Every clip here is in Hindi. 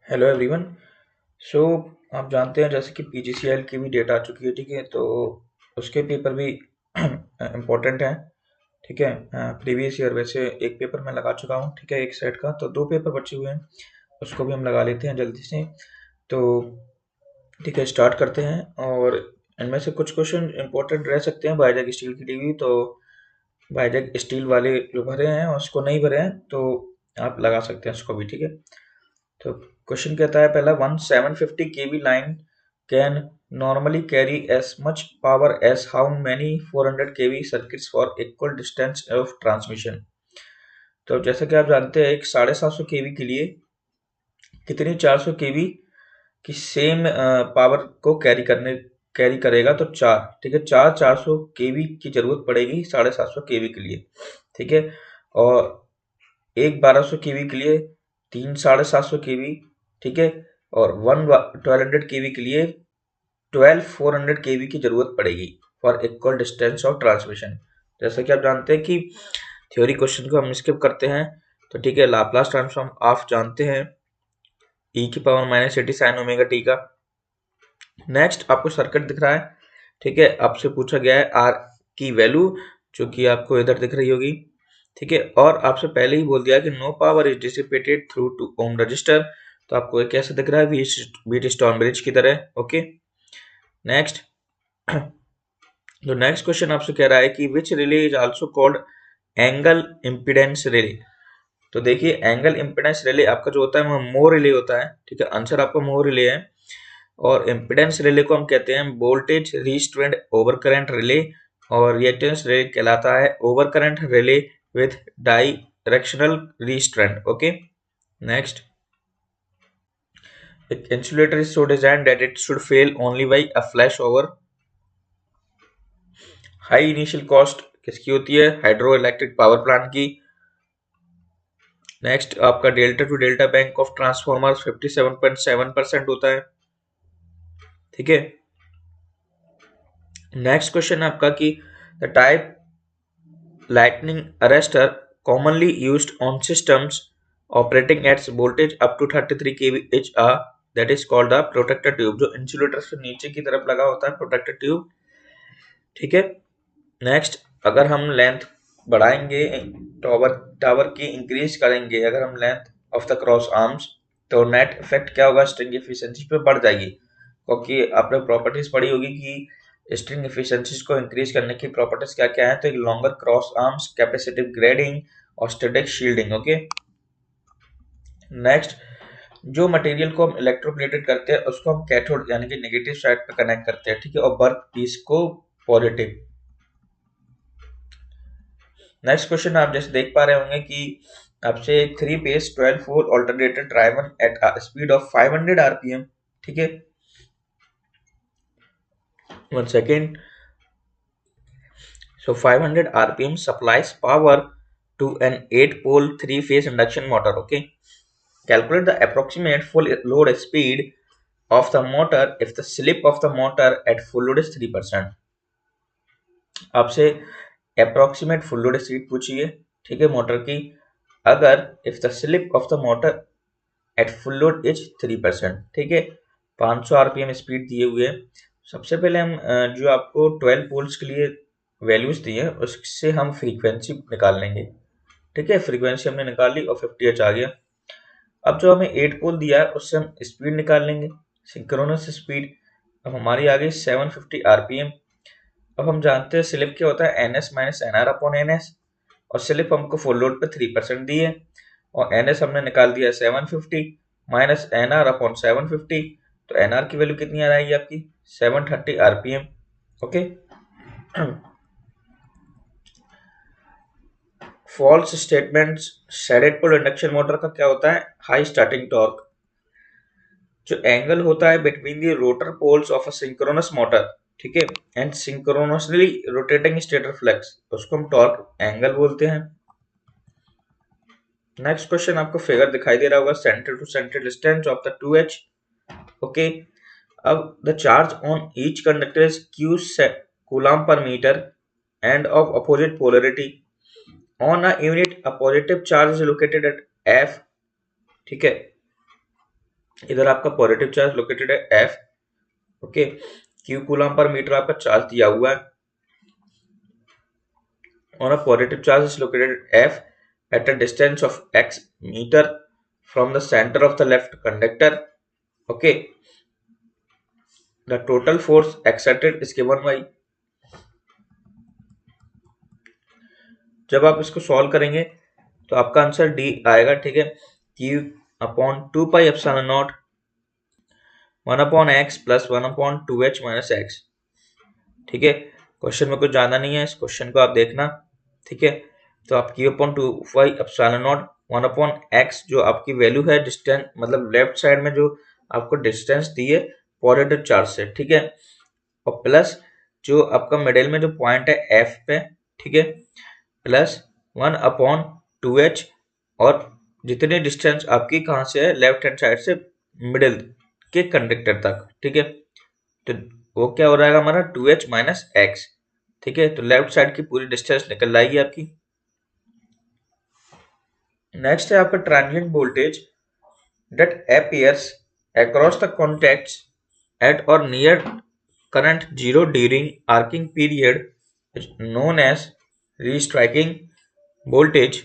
Hello everyone. सो आप जानते हैं जैसे कि पीजीसीएल की भी डेट आ चुकी है, ठीक है। तो उसके पेपर भी इम्पोर्टेंट हैं, ठीक है। प्रीवियस ईयर वैसे एक पेपर मैं लगा चुका हूँ, ठीक है, एक सेट का। तो दो पेपर बचे हुए हैं, उसको भी हम लगा लेते हैं जल्दी से। तो ठीक है, स्टार्ट करते हैं। और इनमें से कुछ क्वेश्चन इंपॉर्टेंट रह सकते हैं। बायोटेक स्टील की टीवी, तो बायोटेक स्टील वाले जो भरे हैं और उसको नहीं भरे हैं तो आप लगा सकते हैं उसको भी, ठीक है। तो क्वेश्चन कहता है पहला, 1750 kV line can normally carry as much power as how many 400 kV circuits for equal distance of transmission। तो जैसा कि आप जानते हैं, एक 750 kV के लिए कितनी 400 kV की सेम पावर को कैरी करेगा। तो चार, ठीक है, 400 kV की जरूरत पड़ेगी 750 kV के लिए, ठीक है। और एक 1200 केवी के लिए तीन 750 केवी, ठीक है। और 1200 केवी के लिए 12400 केवी की जरूरत पड़ेगी for equal distance of transmission. जैसा कि आप जानते हैं कि थ्योरी क्वेश्चन को हम स्किप करते हैं, तो ठीक है। लाप्लास ट्रांसफॉर्म आप जानते हैं, e की पावर -80 sin ओमेगा टी का। नेक्स्ट आपको सर्किट दिख रहा है, ठीक है। आपसे पूछा गया है आर की वैल्यू, जो कि आपको इधर दिख रही होगी, ठीक है। और आपसे पहले ही बोल दिया कि no power is dissipated through two ohm resistor. तो आपको ये कैसे दिख रहा है, वीट स्टोन ब्रिज की तरह, ओके। नेक्स्ट, तो नेक्स्ट क्वेश्चन आपसे कह रहा है कि विच relay is also called angle impedance relay. तो देखिए, एंगल इम्पीडेंस रिले आपका जो होता है वो मोर रिले होता है, ठीक है। आंसर आपका मोर रिले है। और इम्पीडेंस रिले को हम कहते हैं voltage restrained over current relay, और रिएक्टेंस रिले कहलाता है over current relay with directional restrained, okay. Next, insulator is so designed that it should fail only by a flash over। High initial cost किसकी होती है, हाइड्रो इलेक्ट्रिक पावर प्लांट की। नेक्स्ट, आपका delta two delta bank of transformer 57.7% होता है, ठीक है। नेक्स्ट क्वेश्चन है आपका कि the type lightning arrestor commonly used on systems operating at voltage up to 33 kVh are that is called the protector tube। जो इंसुलेटर से नीचे की तरफ लगा होता है प्रोटेक्टर ट्यूब, ठीक है। नेक्स्ट, अगर हम लेंथ बढ़ाएंगे, टावर टावर की इंक्रीज करेंगे, अगर हम length of the cross arms, तो नेट इफेक्ट क्या होगा, स्ट्रिंग एफिशिएंसी पे बढ़ जाएगी। क्योंकि आपने प्रॉपर्टीज पढ़ी होगी कि स्ट्रिंग एफिशिएंसीज को इंक्रीज करने की प्रॉपर्टीज क्या क्या है। तो एक longer cross arms, capacitive grading और स्टैटिक शील्डिंग, ओके। नेक्स्ट, जो मटेरियल को हम इलेक्ट्रोप्लेटेड करते हैं उसको हम कैथोड यानी कि नेगेटिव साइड पे कनेक्ट करते हैं, ठीक है, और वर्क पीस को पॉजिटिव। नेक्स्ट क्वेश्चन आप जैसे देख पा रहे होंगे कि आपसे 3 phase 12 pole alternator driven at a speed of 500 RPM, ठीक है। One second. So 500 RPM supplies power to an 8 pole 3 phase induction motor, okay। Calculate the approximate full load speed of the motor if the slip of the motor at full load is 3%। आपसे approximate full load speed पूछिए, ठीक है, मोटर की, अगर if the slip of the motor at full load is 3%, ठीक है। 500 आरपीएम स्पीड दिए हुए। सबसे पहले हम जो आपको 12 पोल्स के लिए वैल्यूज दी है उससे हम फ्रीक्वेंसी निकाल लेंगे, ठीक है। फ्रीक्वेंसी हमने निकाल ली और 50 आ गया। अब जो हमें 8 पोल दिया है उससे हम स्पीड निकाल लेंगे, सिंक्रोनस स्पीड। अब हमारी आ गई 750 आरपीएम। अब हम जानते हैं स्लिप क्या होता है, N S minus N R upon N S, और स्लिप हमको फुल लोड पे 3% दी है, और एन एस हमने निकाल दिया 750 माइनस एन आर अपॉन 750। तो एन आर की वैल्यू कितनी आ रही है आपकी, 730 RPM, okay. False statements, salient pole induction motor का क्या होता है, हाई स्टार्टिंग टॉर्क। जो एंगल होता है between the rotor poles of a synchronous motor, ठीक है, and synchronously rotating stator flux, उसको हम टॉर्क एंगल बोलते हैं। नेक्स्ट क्वेश्चन आपको फिगर दिखाई दे रहा होगा, centre to centre distance of the 2h, okay. अब the charge on each conductor is q coulomb per metre and of opposite polarity on a unit a positive charge is located at f, ठीक है। इधर आपका पॉजिटिव चार्ज लोकेटेड है F, okay, Q coulomb per metre आपका चार्ज दिया हुआ है, और a positive charge is located F at a distance of x meter from the center of the left conductor, okay. The total force exerted is given by, जब आप इसको सॉल्व करेंगे तो आपका आंसर डी आएगा, ठीक है। Q upon 2 pi epsilon not 1 upon x plus 1 upon 2h minus x, ठीक है। क्वेश्चन में कुछ ज्यादा नहीं है, इस क्वेश्चन को आप देखना, ठीक है। तो आप Q upon 2 pi epsilon not 1 upon x जो आपकी वैल्यू है डिस्टेंस, मतलब लेफ्ट साइड में जो आपको डिस्टेंस दी है पॉजिटिव चार्ज से, ठीक है, और प्लस जो आपका मिडिल में जो पॉइंट है F पे, ठीक है, प्लस 1 अपॉन 2h, और जितनी डिस्टेंस आपकी कहाँ से है लेफ्ट हैंड साइड से मिडिल के कंडक्टर तक, ठीक है। तो वो क्या हो जाएगा हमारा 2h माइनस एक्स, ठीक है। तो लेफ्ट साइड की पूरी डिस्टेंस निकल आएगी आपकी। नेक्स्ट है आपका transient voltage that appears across the contacts at or near current zero during arcing period is known as restriking voltage।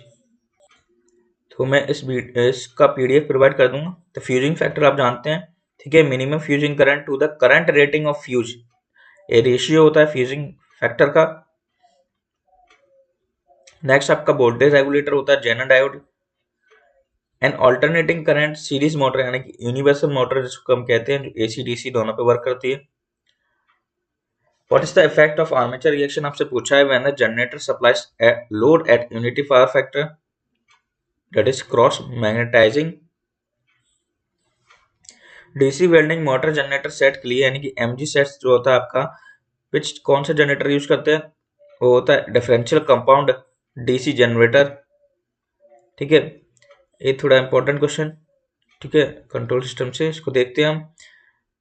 तो मैं इसका पीडीएफ प्रोवाइड कर दूंगा। तो फ्यूजिंग फैक्टर आप जानते हैं, ठीक है, minimum fusing current to the current rating of fuse, ये रेशियो होता है फ्यूजिंग फैक्टर का। नेक्स्ट आपका वोल्टेज रेगुलेटर होता है Zener diode. And alternating current series motor यानी कि यूनिवर्सल मोटर जिसको हम कहते हैं, जो एसी डीसी दोनों पे वर्क करती है। What is the effect of armature reaction आपसे पूछा है, when the generator supplies load at unity power factor that is cross magnetising. DC welding motor generator set के लिए यानी कि एमजी सेट्स जो होता है आपका, विच कौन सा जनरेटर यूज करते हैं, वो होता है डिफरेंशियल कंपाउंड डीसी जनरेटर, ठीक है। ये थोड़ा इंपॉर्टेंट क्वेश्चन, ठीक है, कंट्रोल सिस्टम से इसको देखते हैं हम।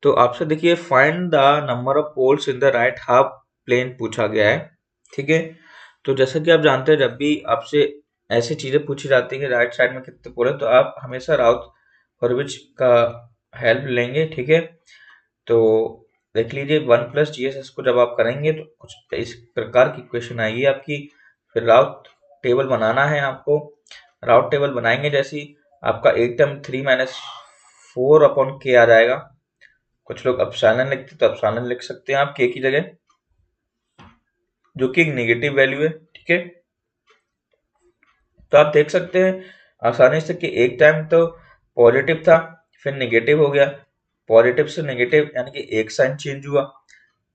तो आपसे देखिए find the number of poles in the right half plane पूछा गया है, ठीक है। तो जैसा कि आप जानते हैं जब भी आपसे ऐसी चीजें पूछी जाती है कि राइट साइड में कितने पोल है, तो आप हमेशा राउथ हॉर्विच का हेल्प लेंगे, ठीक है। तो देख लीजिए 1 प्लस GSS को जब आप करेंगे तो कुछ इस प्रकार की क्वेश्चन आएगी आपकी। फिर राउथ टेबल बनाना है आपको। राउट टेबल बनाएंगे जैसी आपका 8 टर्म 3 माइनस 4 अपॉन के आ जाएगा। कुछ लोग एप्सिलॉन लिखते तो एप्सिलॉन लिख सकते हैं आप के की जगह, जो कि एक नेगेटिव वैल्यू है, ठीक है। तो आप देख सकते हैं आसानी से कि एक टाइम तो पॉजिटिव था, फिर नेगेटिव हो गया, पॉजिटिव से नेगेटिव यानी कि एक साइन चेंज हुआ,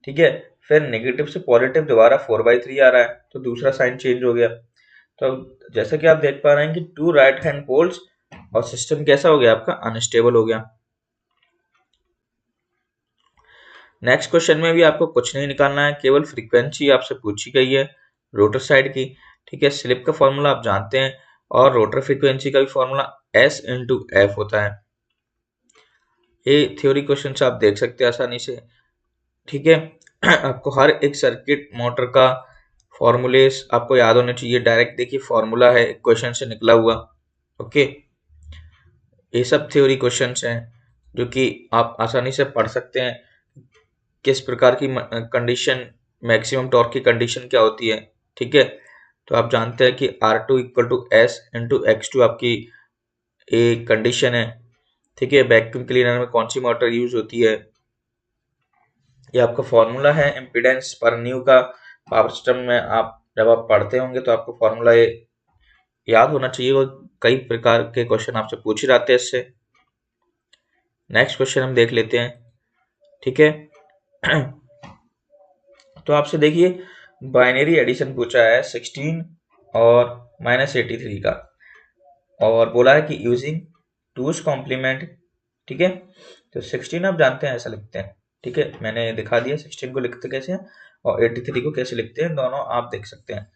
ठीक है। फिर नेगेटिव से पॉजिटिव दोबारा 4/3 आ रहा है, तो दूसरा साइन चेंज हो गया। तो जैसा कि आप देख पा रहे हैं कि 2 राइट हैंड पोल्स और सिस्टम कैसा हो गया आपका अनस्टेबल हो गया। नेक्स्ट क्वेश्चन में भी आपको कुछ नहीं निकालना है, केवल फ्रीक्वेंसी आपसे पूछी गई है रोटर साइड की, ठीक है। स्लिप का फॉर्मूला आप जानते हैं, और रोटर फ्रीक्वेंसी का भी फॉर्मूला S इंटू एफ होता है। ये थ्योरी क्वेश्चन से आप देख सकते हैं आसानी से, ठीक है। आपको हर एक सर्किट मोटर का फॉर्मूलेस आपको याद होने चाहिए। डायरेक्ट देखिए फॉर्मूला है क्वेश्चन से निकला हुआ, ओके। ये सब थ्योरी क्वेश्चंस हैं जो कि आप आसानी से पढ़ सकते हैं। किस प्रकार की कंडीशन, मैक्सिमम टॉर्क की कंडीशन क्या होती है, ठीक है। तो आप जानते हैं कि R2 equal to S into X2 आपकी एक कंडीशन है, ठीक है। वैक्यूम क्लीनर में कौन सी मोटर यूज होती है, ये आपका फॉर्मूला है। इम्पीडेंस पर न्यू का पावर सिस्टम में आप जब आप पढ़ते होंगे तो आपको फॉर्मूला ये याद होना चाहिए, और कई प्रकार के क्वेश्चन आपसे पूछे जाते हैं इससे। नेक्स्ट क्वेश्चन हम देख लेते हैं, ठीक है। तो आपसे देखिए बाइनरी एडिशन पूछा है 16 और -83 का, और बोला है कि यूजिंग 2's कॉम्प्लीमेंट, ठीक है। तो 16 आप जानते हैं ऐसा लिखते हैं, ठीक है, मैंने दिखा दिया 16 को लिखते कैसे हैं और 83 को कैसे लिखते हैं, दोनों आप देख सकते हैं।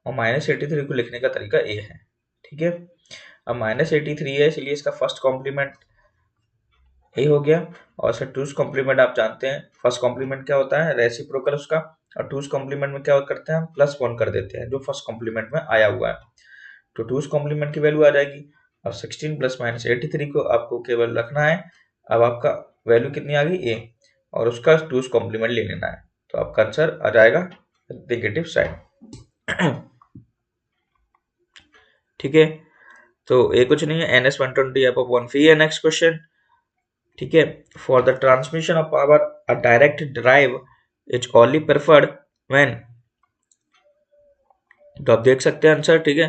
और -83 को लिखने का तरीका ये है, ठीक है। अब -83 है इसलिए इसका फर्स्ट कॉम्प्लीमेंट ये हो गया, और सर 2's कॉम्प्लीमेंट आप जानते हैं फर्स्ट कॉम्प्लीमेंट क्या होता है, रेसिप्रोकल उसका, और 2's कॉम्प्लीमेंट में क्या करते हैं हम +1 कर देते हैं जो फर्स्ट कॉम्प्लीमेंट में आया हुआ है। तो 2's कॉम्प्लीमेंट की वैल्यू आ जाएगी। अब 16 प्लस -83 को आपको केवल रखना है अब आपका वैल्यू कितनी आ गई ए, और उसका 2's कॉम्प्लीमेंट ले लेना है, तो आपका आंसर आ जाएगा नेगेटिव साइड। ठीक है, तो ये कुछ नहीं है, NS120 अपॉन 1 है। नेक्स्ट क्वेश्चन, ठीक है, for the transmission of power a direct drive is only preferred when, तो आप देख सकते हैं आंसर। ठीक है,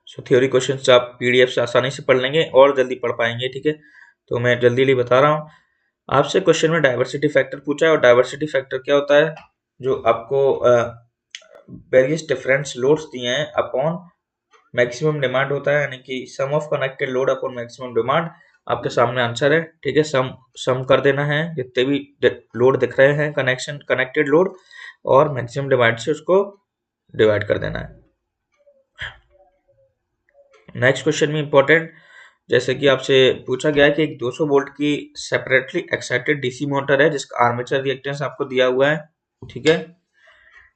सो थ्योरी क्वेश्चंस आप पीडीएफ से आसानी से पढ़ लेंगे और जल्दी पढ़ पाएंगे। ठीक है, तो मैं जल्दी बता रहा हूँ आपसे। क्वेश्चन में डाइवर्सिटी फैक्टर पूछा है, और डाइवर्सिटी फैक्टर क्या होता है, जो आपको वेरियस डिफरेंस लोड्स दिए हैं अपॉन मैक्सिमम डिमांड होता है, यानी कि sum of connected load upon maximum demand. आपके सामने आंसर है। ठीक है, सम कर देना है जितने भी लोड दिख रहे हैं, कनेक्टेड लोड, और मैक्सिमम डिमांड से उसको डिवाइड कर देना है। नेक्स्ट क्वेश्चन में इंपॉर्टेंट, जैसे कि आपसे पूछा गया है कि एक 200 वोल्ट की सेपरेटली एक्साइटेड डीसी मोटर है जिसका आर्मेचर रिएक्टेंस आपको दिया हुआ है। ठीक है,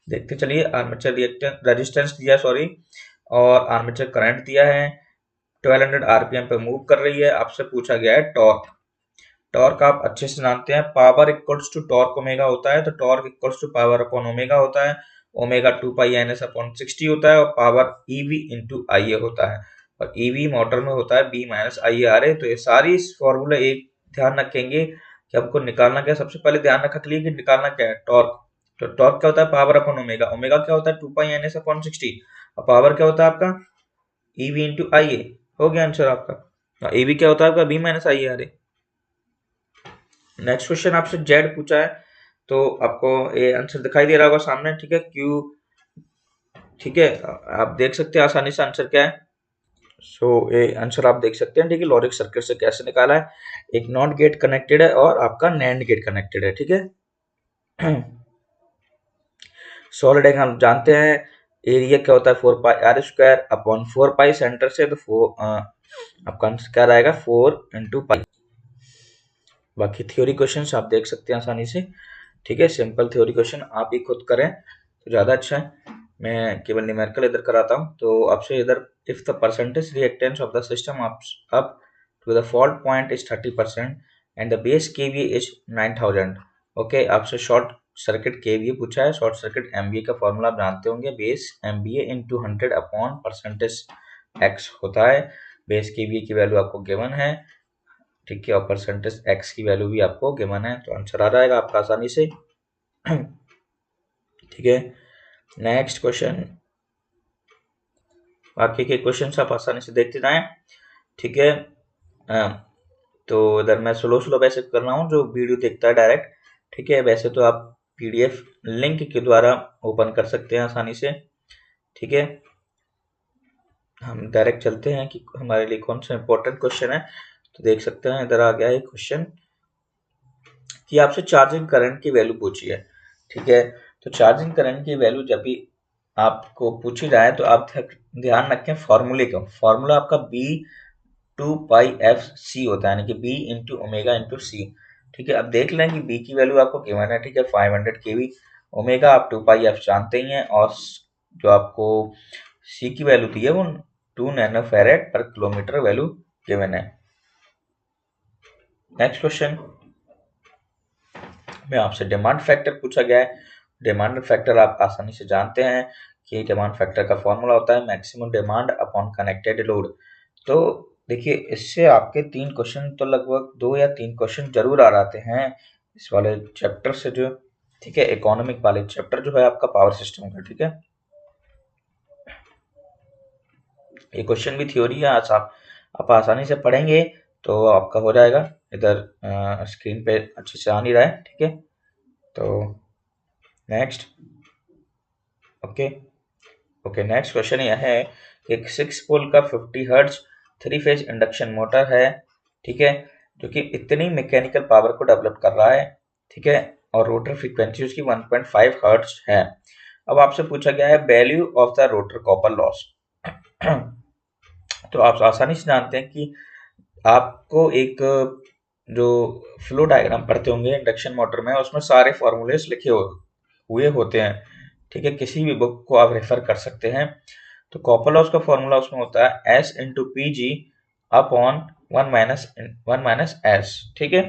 देखते चलिए, आर्मेचर रिएक्टेंस रेजिस्टेंस दिया, सॉरी, और आर्मेचर करंट दिया है, 1200 आरपीएम पे मूव कर रही है। आपसे पूछा गया है टॉर्क। टॉर्क आप अच्छे से जानते हैं, power equals to torque omega होता है, तो torque equals to power upon omega होता है। ओमेगा 2 पाई एनएस अपॉन 60 होता है, और पावर ईवी इंटू आईए होता है, और ईवी मोटर में होता है बी माइनस आई आर ए। तो ये सारी फॉर्मूला एक ध्यान रखेंगे कि हमको निकालना क्या है। सबसे पहले ध्यान रखा के लिए कि निकालना क्या है, टॉर्क। तो टॉर्क क्या होता है, पावर अपॉन ओमेगा। ओमेगा क्या होता है, 2 पाई एनएस अपॉन 60, और पावर क्या होता है आपका, ईवी इंटू आई ए। हो गया आंसर आपका। ईवी क्या होता है आपका, B minus I R A. Next question आपसे जेड पूछा है, तो आपको ये आंसर दिखाई दे रहा होगा सामने। ठीक है, क्यू, ठीक है, आप देख सकते हैं आसानी से आंसर क्या है। सो ये आंसर आप देख सकते हैं। ठीक है, लॉजिक सर्किट से कैसे निकाला है, एक नॉट गेट कनेक्टेड है और आपका नैंड गेट कनेक्टेड है। ठीक है, सॉलिड एंगल हम जानते हैं, एरिया क्या होता है, 4 pi r square upon 4 pi centre से, तो 4 आपका आंसर क्या रहेगा, 4 इंटू पाई। बाकी थ्योरी क्वेश्चन आप देख सकते हैं आसानी से। ठीक है, सिंपल थ्योरी क्वेश्चन आप ही खुद करें तो ज़्यादा अच्छा है, मैं केवल न्यूमेरिकल इधर कराता हूँ। तो आपसे इधर, if the percentage reactance of the system up to the fault point is 30% and the base KVA is 9000। Okay, आपसे शॉर्ट सर्किट केवीए पूछा है, शॉर्ट सर्किट एमवीए का फॉर्मूला आप जानते होंगे, base MVA into 100 upon percentage X होता है। बेस केवीए की वैल्यू आपको गिवन है, ठीक है, और परसेंटेज एक्स की वैल्यू भी आपको गिवन है, तो आंसर आ जाएगा आपका आसानी से। ठीक है, नेक्स्ट क्वेश्चन, बाकी के क्वेश्चन आप आसानी से देखते जाएं। ठीक है, तो इधर मैं स्लो स्लो वैसे कर रहा हूँ, जो वीडियो देखता है डायरेक्ट, ठीक है, वैसे तो आप पीडीएफ लिंक के द्वारा ओपन कर सकते हैं आसानी से। ठीक है, हम डायरेक्ट चलते हैं कि हमारे लिए कौन सा इंपॉर्टेंट क्वेश्चन है। तो देख सकते हैं इधर आ गया है क्वेश्चन कि आपसे चार्जिंग करंट की वैल्यू पूछी है। ठीक है, तो चार्जिंग करंट की वैल्यू जब भी आपको पूछी जाए तो आप ध्यान रखें फॉर्मूले का। फॉर्मूला आपका बी 2 पाई एफ सी होता है, यानी कि बी इंटू ओमेगा इंटू सी। ठीक है, अब देख लें कि बी की वैल्यू आपको गिवन है, ठीक है, 500 केवी, ओमेगा आप 2 पाई एफ जानते ही हैं, और जो आपको सी की वैल्यू दी है वो 2 नैनो फैरेड पर किलोमीटर वैल्यू गिवन है। नेक्स्ट क्वेश्चन में आपसे डिमांड फैक्टर पूछा गया है। डिमांड फैक्टर आप आसानी से जानते हैं कि डिमांड फैक्टर का फॉर्मूला होता है maximum demand upon connected load. तो देखिए, इससे आपके 3 क्वेश्चन, तो लगभग 2 या 3 क्वेश्चन जरूर आ जाते हैं इस वाले चैप्टर से जो, ठीक है, इकोनॉमिक वाले चैप्टर जो है आपका पावर सिस्टम का। ठीक है, ये क्वेश्चन भी थ्योरी है, आज आप आसानी से पढ़ेंगे तो आपका हो जाएगा। इधर स्क्रीन पे अच्छे से आ नहीं रहा है। ठीक है, तो नेक्स्ट, ओके, नेक्स्ट क्वेश्चन यह है, एक 6 पोल का 50 हर्ट्ज 3 फेज इंडक्शन मोटर है, ठीक है, जो कि इतनी मैकेनिकल पावर को डेवलप कर रहा है, ठीक है, और रोटर फ्रीक्वेंसी उसकी 1.5 हर्ट्ज है। अब आपसे पूछा गया है value of the rotor copper loss. तो आप आसानी से जानते हैं कि आपको एक जो फ्लो डायग्राम पढ़ते होंगे इंडक्शन मोटर में, उसमें सारे फॉर्मूलेस लिखे हुए होते हैं। ठीक है, किसी भी बुक को आप रेफर कर सकते हैं। तो कॉपर लॉस का फॉर्मूला उसमें होता है S into P G upon 1 minus S, ठीक है।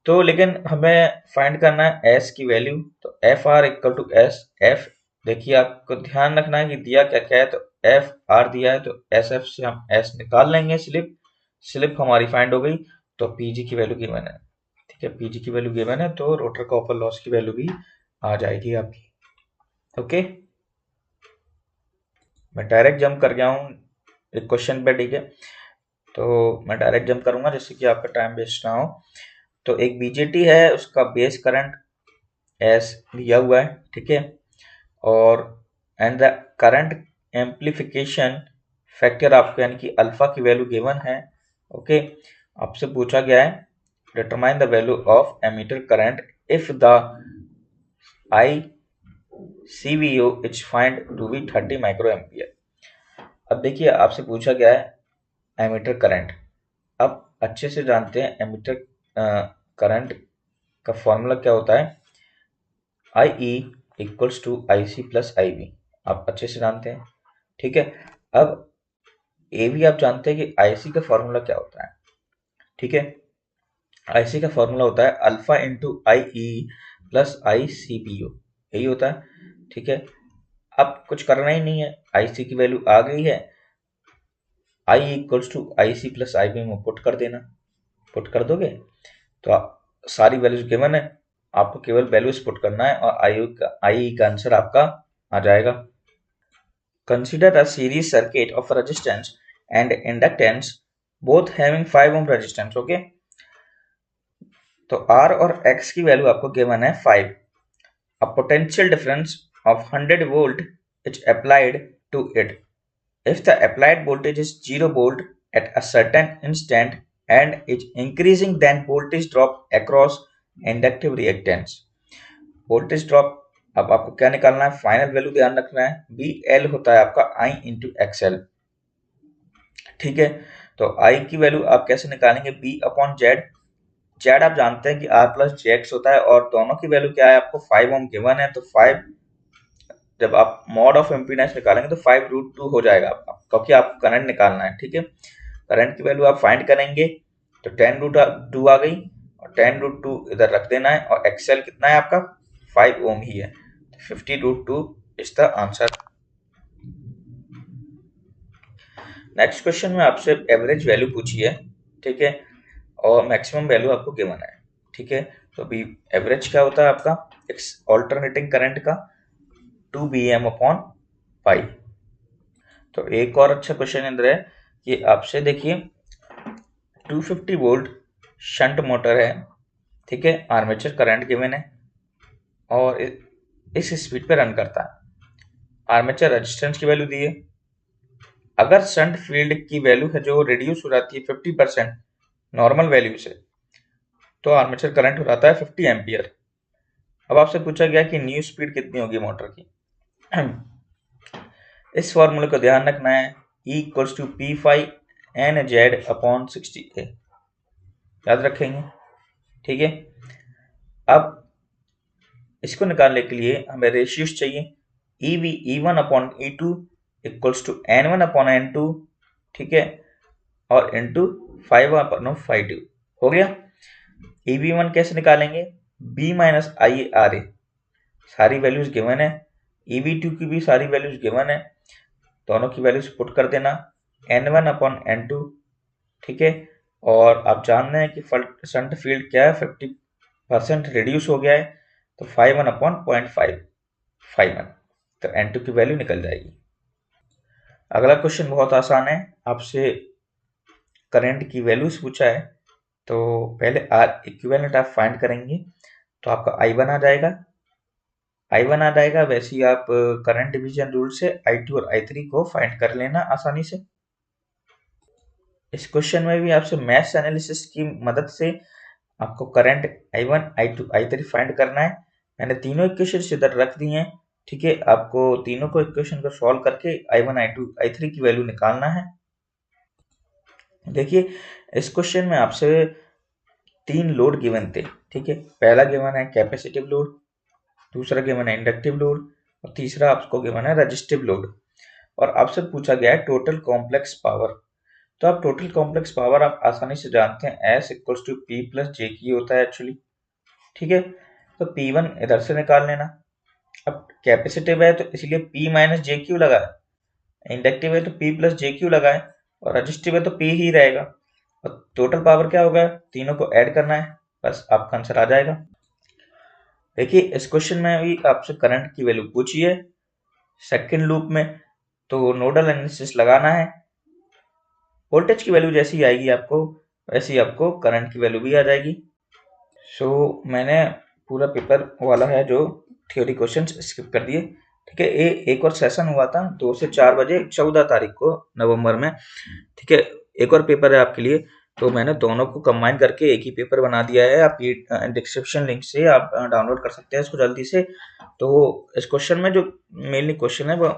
तो लेकिन हमें फाइंड करना है एस की वैल्यू, तो F R equal to S F. देखिए आपको ध्यान रखना है कि दिया क्या क्या है, तो एफ आर दिया है, तो एस एफ से हम एस निकाल लेंगे, स्लिप हमारी फाइंड हो गई। तो पीजी की वैल्यू गिवन है, ठीक है, पीजी की वैल्यू गिवन है, तो रोटर कॉपर लॉस की वैल्यू भी आ जाएगी आपकी। ओके, मैं डायरेक्ट जंप कर गया हूँ एक क्वेश्चन पे, ठीक है। तो मैं डायरेक्ट जंप करूंगा जिससे कि आपका टाइम वेस्ट ना हो। तो एक बीजेटी है, उसका बेस करंट एस दिया हुआ है, ठीक है, और and the current amplification factor आपको यानी कि अल्फा की वैल्यू गिवन है। ओके, आपसे पूछा गया है determine the value of ammeter current if the I CVO is find to be 30 micro ampere. अब देखिए आपसे पूछा गया है एमीटर करंट। अब अच्छे से जानते हैं एमीटर करंट का फॉर्मूला क्या होता है, IE equals to IC plus IB, आप अच्छे से जानते हैं, ठीक है। अब ए भी आप जानते हैं कि IC का फॉर्मूला क्या होता है, ठीक है। IC का फॉर्मूला होता है alpha into IE plus ICPO, यही होता है, ठीक है। अब कुछ करना ही नहीं है, IC की वैल्यू आ गई है, I equals to IC plus IB में पुट कर देना, पुट कर दोगे तो सारी वैल्यूज गिवन है, आपको केवल वैल्यूज पुट करना है और आई का आंसर आपका आ जाएगा। Consider a series circuit of resistance and inductance both having 5 ohm resistance. Okay, तो R और X की वैल्यू आपको गिवन है 5। A potential difference of 100 volt is applied to it if the applied voltage is 0 volt at a certain instant and is increasing, then voltage drop across inductive reactance। voltage drop, अब आपको क्या निकालना है, फाइनल वैल्यू ध्यान रखना है, BL होता है आपका I इंटू XL, ठीक है। तो I की वैल्यू आप कैसे निकालेंगे, B अपॉन जेड, जेड आप जानते हैं कि R प्लस जेक्स होता है, और दोनों की वैल्यू क्या है, आपको 5 ओम गिवन है, तो 5 जब आप मॉड ऑफ इम्पीडेंस निकालेंगे तो 5√2 हो जाएगा आपका, क्योंकि आपको करंट निकालना है, ठीक है। करंट की वैल्यू आप फाइंड करेंगे तो 10√2 आ गई, और 10√2 इधर रख देना है, और एक्सएल कितना है आपका 5 ओम ही है, तो 50√2 is the answer. Next question में आपसे एवरेज वैल्यू पूछी है, ठीक है, और मैक्सिमम वैल्यू आपको गिवन है, ठीक है। तो अभी एवरेज क्या होता है आपका, ऑल्टरनेटिंग करंट का 2 Bm अपॉन पाई। तो एक और अच्छा क्वेश्चन इधर है कि आपसे देखिए 250 वोल्ट शंट मोटर है, ठीक है, आर्मेचर करंट गिवन है और इस स्पीड पे रन करता है, आर्मेचर रेजिस्टेंस की वैल्यू दी है। अगर शंट फील्ड की वैल्यू है जो रिड्यूस हो जाती है 50% नॉर्मल वैल्यू से, तो आर्मेचर करंट हो जाता है 50 एम्पियर। अब आपसे पूछा गया कि न्यू स्पीड कितनी होगी मोटर की। इस फॉर्मूले को ध्यान रखना है, E equals to P5 upon 60A, याद रखेंगे, ठीक है। अब इसको निकालने के लिए हमें रेशियोज चाहिए, E1 upon E2 equals to N1 upon N2, ठीक है, और इंटू 5 अपॉन 5 हो गया। EB1 कैसे निकालेंगे, B माइनस IARA, सारी वैल्यूज गिवन है, EB2 की भी सारी वैल्यूज गिवन है, दोनों की वैल्यूज पुट कर देना, N1 अपॉन N2, ठीक है। और आप जान रहे हैं कि शंट फील्ड क्या है, 50% रिड्यूस हो गया है, तो 5 अपॉन 0.5, तो N2 की वैल्यू निकल जाएगी। अगला क्वेश्चन बहुत आसान है, आपसे करंट की वैल्यूज पूछा है, तो पहले R इक्विवेलेंट आप फाइंड करेंगे, तो आपका I1 आ जाएगा, I1 आ जाएगा, वैसे ही आप करंट डिवीजन रूल से I2 और I3 को फाइंड कर लेना आसानी से। इस क्वेश्चन में भी आपसे मैथ्स एनालिसिस की मदद से आपको current I1, I2, I3 find करना है। मैंने तीनों इक्वेशन इधर रख दी हैं, ठीक है, आपको तीनों को इक्वेशन को सॉल्व करके I1, I2, I3 की वैल्यू निकालना है। देखिए इस क्वेश्चन में आपसे 3 लोड गिवन थे, ठीक है। पहला गिवन है कैपेसिटिव लोड, दूसरा गिवन है इंडक्टिव लोड, और तीसरा आपको गिवन है रेजिस्टिव लोड। और आपसे पूछा गया है टोटल कॉम्प्लेक्स पावर। तो आप टोटल कॉम्प्लेक्स पावर आप आसानी से जानते हैं S equals to P plus j की होता है एक्चुअली, ठीक है। तो P1 इधर से निकाल लेना। अब कैपेसिटिव है तो इसलिए P माइनस जे क्यू लगाए, इंडक्टिव है तो P प्लस जे क्यू लगाए, और रजिस्टिव है तो P ही रहेगा। और टोटल पावर क्या होगा, तीनों को ऐड करना है, बस आपका आंसर आ जाएगा। देखिए इस क्वेश्चन में भी आपसे करंट की वैल्यू पूछी है सेकंड लूप में, तो नोडल एनालिसिस लगाना है। वोल्टेज की वैल्यू जैसी आएगी आपको वैसी आपको करंट की वैल्यू भी आ जाएगी। सो मैंने पूरा पेपर वाला है जो थ्योरी क्वेश्चन स्किप कर दिए, ठीक है। एक और सेशन हुआ था 2 से 4 बजे 14 तारीख को नवंबर में, ठीक है। एक और पेपर है आपके लिए, तो मैंने दोनों को कंबाइन करके एक ही पेपर बना दिया है। आप डिस्क्रिप्शन लिंक से आप डाउनलोड कर सकते हैं इसको जल्दी से। तो इस क्वेश्चन में जो मेनली क्वेश्चन है वो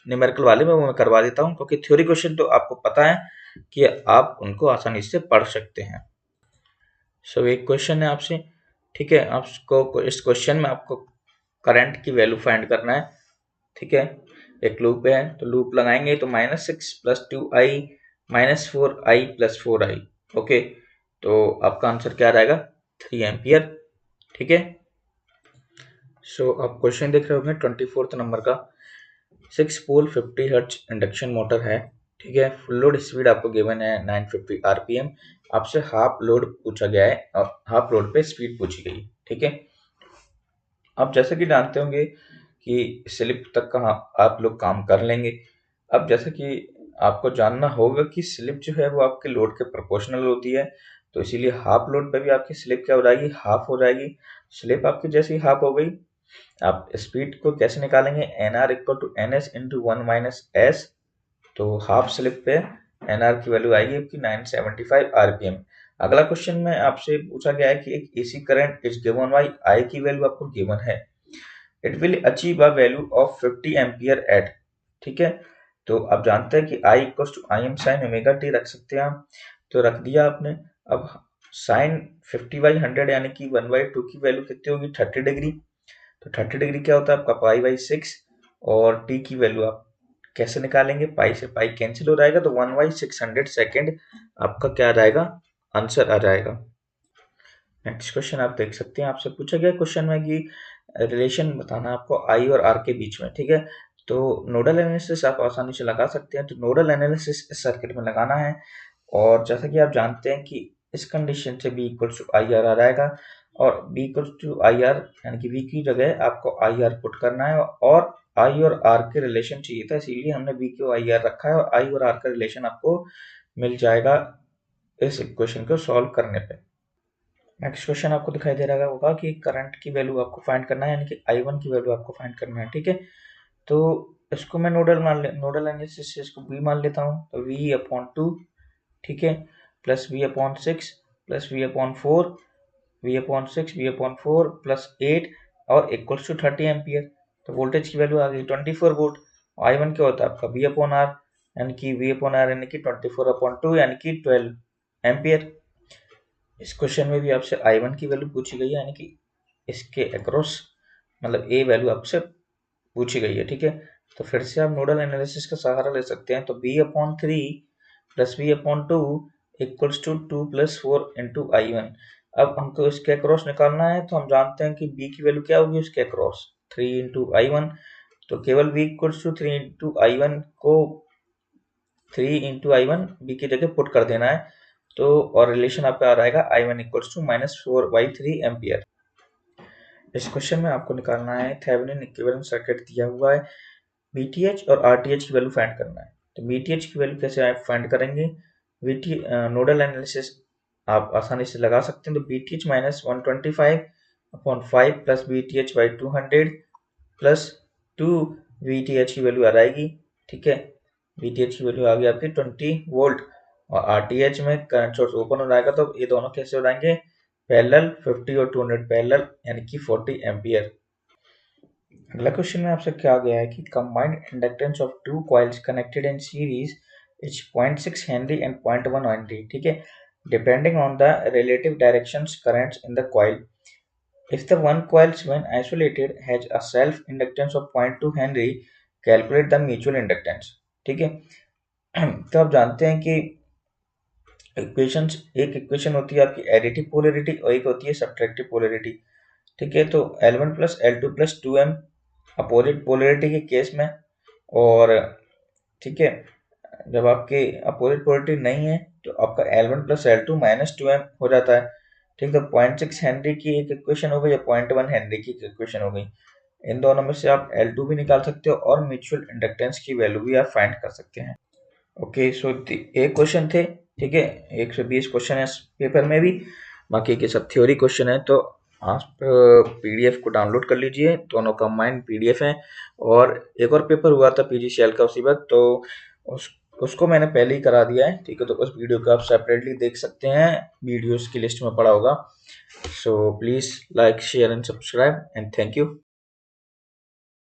न्यूमेरिकल वाले में वो मैं करवा देता हूँ, क्योंकि थ्योरी क्वेश्चन तो आपको पता है कि आप उनको आसानी से पढ़ सकते हैं। सो एक क्वेश्चन है आपसे, ठीक है। आपको इस क्वेश्चन में आपको करंट की वैल्यू फाइंड करना है, ठीक है। एक लूप है तो लूप लगाएंगे तो -6 + 2i -4i + 4i, ओके। तो आपका आंसर क्या रहेगा, 3 एम्पियर, ठीक है। सो आप क्वेश्चन देख रहे होंगे 24th नंबर का। 6 पोल 50 हर्ट्ज इंडक्शन मोटर है, ठीक है। फुल लोड स्पीड आपको गिवन है 950 आरपीएम। आपसे हाफ लोड पूछा गया है और हाफ लोड पे स्पीड पूछी गई, ठीक है। आप जैसे कि जानते होंगे कि स्लिप तक का आप लोग काम कर लेंगे। अब जैसे कि आपको जानना होगा कि स्लिप जो है वो आपके लोड के प्रोपोर्शनल होती है, तो इसीलिए हाफ लोड पे भी आपकी स्लिप क्या हो जाएगी, हाफ हो जाएगी। स्लिप आपकी जैसी हाफ हो गई, आप स्पीड को कैसे निकालेंगे, N R equal to N S into 1 - s। तो हाफ स्लिप पे एन आर की वैल्यू आएगी आपकी 975 आरपीएम। अगला क्वेश्चन में आपसे पूछा गया है कि एक AC current is given by I की वैल्यू आपको गिवन है, it will achieve a value of 50 ampere at, ठीक है। तो आप जानते हैं कि I equal to I M sine omega T रख सकते हैं आप, तो रख दिया आपने। अब साइन 50/100 यानी कि 1/2 की वैल्यू कितनी होगी, 30 डिग्री। तो 30 डिग्री क्या होता है आपका पाई/6, और टी की वैल्यू आप कैसे निकालेंगे, पाई से पाई कैंसिल हो जाएगा, तो 1/600 सेकेंड आपका क्या आ जाएगा, आंसर आ जाएगा। नेक्स्ट क्वेश्चन आप देख सकते हैं, आपसे पूछा गया क्वेश्चन में कि रिलेशन बताना आपको आई और आर के बीच में, ठीक है। तो नोडल एनालिसिस आप आसानी से लगा सकते हैं, तो नोडल एनालिसिस इस सर्किट में लगाना है। और जैसा कि आप जानते हैं कि इस कंडीशन से B equal to I R आ जाएगा, और B equal to I R यानी कि वी की जगह आपको आई आर पुट करना है, और आई और आर के रिलेशन चाहिए था, इसीलिए हमने बी को आई आर रखा है, और आई और आर का रिलेशन आपको मिल जाएगा इस इक्वेशन को सॉल्व करने पे। नेक्स्ट क्वेश्चन आपको दिखाई दे रहा होगा कि करंट की वैल्यू आपको फाइंड करना है, यानी कि I1 की वैल्यू आपको फाइंड करना है, ठीक है। तो इसको मैं नोडल एनालिसिस से इसको V मान लेता हूँ, तो V/2, ठीक है, plus V/6 plus V/4 V/6 V/4 plus 8 और इक्वल्स टू 30 एम्पियर। तो वोल्टेज की वैल्यू आ गई 24 वोल्ट। I1 क्या होता है आपका V/R, यानी कि V/R यानी कि 24/2 यानी कि 12 एम्पियर। इस क्वेश्चन में भी आपसे I1 की वैल्यू पूछी गई है, यानी कि इसके अक्रॉस मतलब ए वैल्यू आपसे पूछी गई है, ठीक है। तो फिर से आप नोडल एनालिसिस का सहारा ले सकते हैं, तो B/3 plus V/2 equals to 2 + 4 into I1। अब हमको इसके अक्रॉस निकालना है, तो हम जानते हैं कि B की वैल्यू क्या होगी उसके अक्रॉस, 3 इंटू I1। तो केवल V equals to 3 into I1 को 3 इंटू I1 B की जगह पुट कर देना है, तो और रिलेशन आपका आ जाएगा I1 इक्वल्स टू -4/3 एम्पियर। इस क्वेश्चन में आपको निकालना है थेवेनिन इक्विवेलेंट सर्किट दिया हुआ है, VTH और RTH की वैल्यू फाइंड करना है। तो VTH की वैल्यू कैसे आप फाइंड करेंगे, नोडल एनालिसिस आप आसानी से लगा सकते हैं। तो VTH -125/5 plus VTH/200 plus 2 VTH की वैल्यू आ जाएगी, ठीक है। VTH की वैल्यू आ गई आपकी 20 वोल्ट, और RTH में करंट सोर्स ओपन हो जाएगा, तो ये दोनों कैसे हो जाएंगे, पैरेलल, 50 और 200 पैरेलल यानी कि 40 एम्पियर। अगला क्वेश्चन में आपसे क्या गया है कि combined inductance of two coils connected in series is 0.6 Henry and 0.1 Henry, ठीक है, depending on the relative directions currents in the coil. If the one coils when isolated has a self inductance of 0.2 Henry, calculate the mutual inductance, ठीक है। तो आप जानते हैं कि इक्वेशंस, एक इक्वेशन होती है आपकी एडिटिव पोलैरिटी और एक होती है सब्ट्रैक्टिव पोलैरिटी। ठीक है, तो L1 plus L2 plus 2m opposite polarity के केस में, और ठीक है, जब आपके अपोजिट पोलैरिटी नहीं है तो आपका L1 plus L2 minus 2m हो जाता है। ठीक, तो 0.6 हेनरी की एक इक्वेशन हो गई या 0.1 हेनरी की इक्वेशन हो गई। इन दोनों में से आप L2 भी निकाल सकते हो और म्यूचुअल इंडक्टेंस की वैल्यू भी आप फाइंड कर सकते हैं। ओके, सो एक क्वेश्चन थे, ठीक है, 120 क्वेश्चन है इस पेपर में भी, बाकी के सब थ्योरी क्वेश्चन है। तो आप पीडीएफ को डाउनलोड कर लीजिए, दोनों कंबाइंड पीडीएफ है। और एक और पेपर हुआ था पीजीसीएल का उसी वक्त, तो उसको मैंने पहले ही करा दिया है। ठीक है, तो उस वीडियो को आप सेपरेटली देख सकते हैं, वीडियोस की लिस्ट में पड़ा होगा। So please like share and subscribe and thank you.